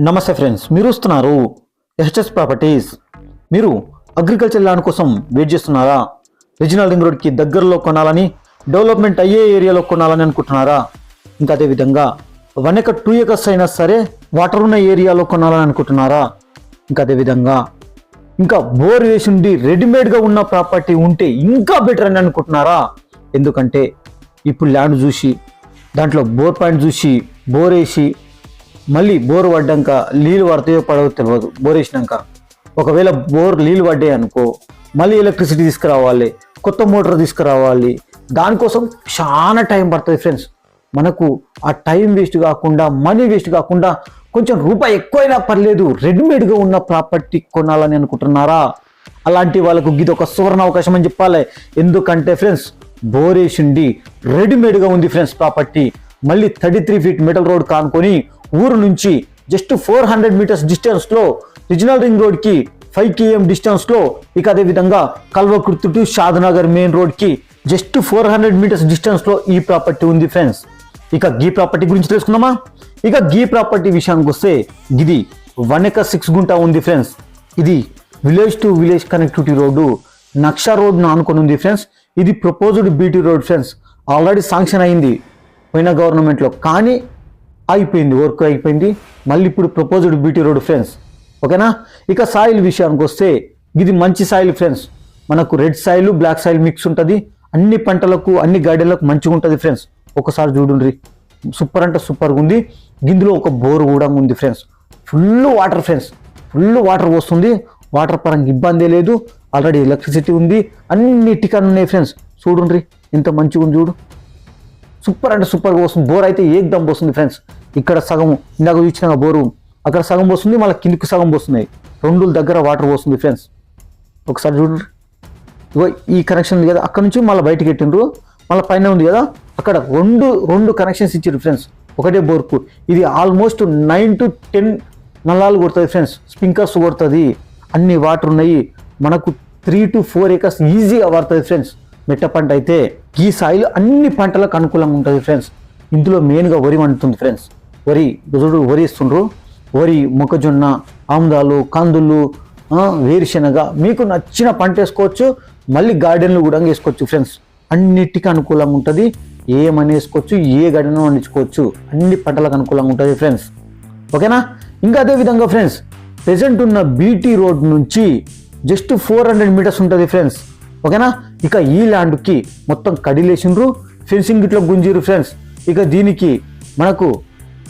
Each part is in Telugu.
నమస్తే ఫ్రెండ్స్, మీరు వస్తున్నారు ఎస్హెచ్ఎస్ ప్రాపర్టీస్. మీరు అగ్రికల్చర్ ల్యాండ్ కోసం వెయిట్ చేస్తున్నారా? రీజనల్ రింగ్ రోడ్కి దగ్గరలో కొనాలని, డెవలప్మెంట్ అయ్యే ఏరియాలో కొనాలని అనుకుంటున్నారా? ఇంకా అదేవిధంగా 1 acre 2 acres అయినా సరే వాటర్ ఉన్న ఏరియాలో కొనాలని అనుకుంటున్నారా? ఇంకా అదేవిధంగా ఇంకా బోర్ వేసి ఉండి రెడీమేడ్గా ఉన్న ప్రాపర్టీ ఉంటే ఇంకా బెటర్ అని అనుకుంటున్నారా? ఎందుకంటే ఇప్పుడు ల్యాండ్ చూసి దాంట్లో బోర్ పాయింట్ చూసి బోర్ వేసి మళ్ళీ బోర్ పడ్డాక నీళ్ళు పడతాయో పడవో తెలియదు. బోర్ వేసినాక ఒకవేళ బోర్ నీళ్ళు పడ్డాయి అనుకో, మళ్ళీ ఎలక్ట్రిసిటీ తీసుకురావాలి, కొత్త మోటార్ తీసుకురావాలి. దానికోసం చాలా టైం పడుతుంది ఫ్రెండ్స్. మనకు ఆ టైం వేస్ట్ కాకుండా, మనీ వేస్ట్ కాకుండా, కొంచెం రూపాయి ఎక్కువైనా పర్లేదు రెడీమేడ్గా ఉన్న ప్రాపర్టీ కొనాలని అనుకుంటున్నారా? అలాంటి వాళ్ళకు ఇది ఒక సువర్ణ అవకాశం అని చెప్పాలి. ఎందుకంటే ఫ్రెండ్స్, బోర్ వేసిండి రెడీమేడ్గా ఉంది ఫ్రెండ్స్ ప్రాపర్టీ. మళ్ళీ 33 feet మెటల్ రోడ్ కానుకొని ఊరు నుంచి జస్ట్ 400 meters డిస్టెన్స్లో రీజనల్ రింగ్ రోడ్కి 5 km డిస్టెన్స్లో, ఇక అదేవిధంగా కల్వకుర్తి టు షాద్నగర్ మెయిన్ రోడ్కి జస్ట్ 400 meters డిస్టెన్స్లో ఈ ప్రాపర్టీ ఉంది ఫ్రెండ్స్. ఇక గీ ప్రాపర్టీ గురించి తెలుసుకుందామా? ఇక గీ ప్రాపర్టీ విషయానికి వస్తే ఇది 1 acre 6 గుంట ఉంది ఫ్రెండ్స్. ఇది village to village connectivity road, నక్షా రోడ్ను ఆనుకొని ఉంది ఫ్రెండ్స్. ఇది proposed BT road friends. Already sanction అయింది పోయిన గవర్నమెంట్లో, కానీ అయిపోయింది, వర్క్ అయిపోయింది. మళ్ళీ ఇప్పుడు ప్రపోజ్డ్ బీటీ రోడ్ ఫ్రెండ్స్. ఓకేనా? ఇక సాయిల్ విషయానికి వస్తే ఇది మంచి సాయిల్ ఫ్రెండ్స్. మనకు red soil, black soil mix ఉంటుంది. అన్ని పంటలకు, అన్ని గార్డెన్లకు మంచిగా ఉంటుంది ఫ్రెండ్స్. ఒకసారి చూడండి, సూపర్ అంటే సూపర్గా ఉంది. ఇందులో ఒక బోర్ కూడా ఉంది friends. Full water friends, full water వస్తుంది. వాటర్ పరంగా ఇబ్బంది లేదు. ఆల్రెడీ ఎలక్ట్రిసిటీ ఉంది, అన్నిటికన్నా ఉన్నాయి ఫ్రెండ్స్. చూడండి ఎంత మంచిగా ఉంది, చూడు. సూపర్ అంటే సూపర్గా వస్తుంది. బోర్ అయితే ఏకదమ్ వస్తుంది ఫ్రెండ్స్. ఇక్కడ సగం ఇందాక ఇచ్చిన బోరు, అక్కడ సగం వస్తుంది, మళ్ళీ కిందికి సగం వస్తున్నాయి. రెండు దగ్గర వాటర్ వస్తుంది ఫ్రెండ్స్. ఒకసారి చూడండి, ఇగో ఈ కనెక్షన్ ఉంది కదా, అక్కడ నుంచి మళ్ళీ బయటకి ఎట్టిండ్రు, మళ్ళీ పైన ఉంది కదా, అక్కడ రెండు కనెక్షన్స్ ఇచ్చారు ఫ్రెండ్స్ ఒకటే బోర్కు. ఇది ఆల్మోస్ట్ 9 to 10 నల్లాలు కొడుతుంది ఫ్రెండ్స్. స్ప్రింకర్స్ కొడుతుంది, అన్ని వాటర్ ఉన్నాయి. మనకు 3 to 4 acres ఈజీగా పడుతుంది ఫ్రెండ్స్. మెట్ట పంట అయితే ఈ సాయిల్ అన్ని పంటలకు అనుకూలంగా ఉంటుంది ఫ్రెండ్స్. ఇందులో మెయిన్గా వరి వండుతుంది ఫ్రెండ్స్. వరి వరి ఇస్తుండ్రు. వరి, మొక్కజొన్న, ఆముదాలు, కందులు, వేరుశెనగ, మీకు నచ్చిన పంట వేసుకోవచ్చు. మళ్ళీ గార్డెన్లు కూడా వేసుకోవచ్చు ఫ్రెండ్స్. అన్నిటికీ అనుకూలంగా ఉంటుంది. ఏమని వేసుకోవచ్చు, ఏ గార్డెన్ పండించుకోవచ్చు. అన్ని పంటలకు అనుకూలంగా ఉంటుంది ఫ్రెండ్స్. ఓకేనా? ఇంకా అదేవిధంగా ఫ్రెండ్స్, ప్రెజెంట్ ఉన్న బీటీ రోడ్ నుంచి జస్ట్ 400 meters ఉంటుంది ఫ్రెండ్స్. ఓకేనా? ఇక ఈ ల్యాండ్కి మొత్తం కడిలేసిండ్రు, ఫెన్సింగ్ ఇట్లా గుంజిరు ఫ్రెండ్స్. ఇక దీనికి మనకు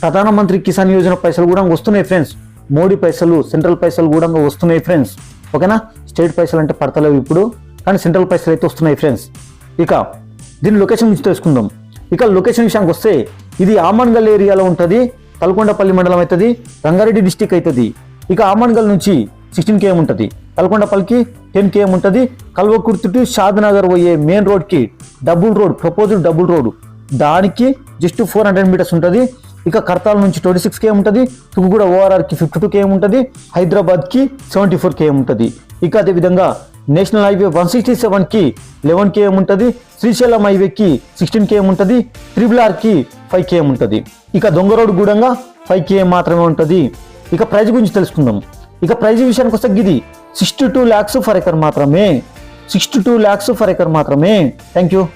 ప్రధానమంత్రి కిసాన్ యోజన పైసలు కూడా వస్తున్నాయి ఫ్రెండ్స్. మోడీ పైసలు, సెంట్రల్ పైసలు కూడా వస్తున్నాయి ఫ్రెండ్స్. ఓకేనా? స్టేట్ పైసలు అంటే పడతలేవు ఇప్పుడు, కానీ సెంట్రల్ పైసలు అయితే వస్తున్నాయి ఫ్రెండ్స్. ఇక దీని లొకేషన్ నుంచి తెలుసుకుందాం. ఇక లొకేషన్ విషయానికి వస్తే ఇది ఆమన్గల్ ఏరియాలో ఉంటుంది. తలకొండపల్లి మండలం అవుతుంది, రంగారెడ్డి డిస్టిక్ అవుతుంది. ఇక ఆమన్గల్ నుంచి 16 km ఉంటుంది, తలకొండపల్లికి 10 km ఉంటుంది. కల్వకుర్తి టు షాద్నగర్ పోయే మెయిన్ రోడ్కి double road, proposed double road, దానికి జస్ట్ 400 meters ఉంటుంది. ఇక కర్తాల నుంచి 26 km ఉంటుంది. తుకుగూడ ఓఆర్ఆర్కి 52 km ఉంటుంది. హైదరాబాద్కి 74 km ఉంటుంది. ఇక అదేవిధంగా నేషనల్ హైవే 167కి 11 km ఉంటుంది. శ్రీశైలం హైవేకి 16 km ఉంటుంది. RRRకి 5 km ఉంటుంది. ఇక దొంగ రోడ్ గూడంగా 5 km మాత్రమే ఉంటుంది. ఇక ప్రైజ్ గురించి తెలుసుకుందాం. ఇక ప్రైజ్ విషయానికి వస్తే ఇది 62 lakhs per acre మాత్రమే. 62 lakhs per acre మాత్రమే. Thank you.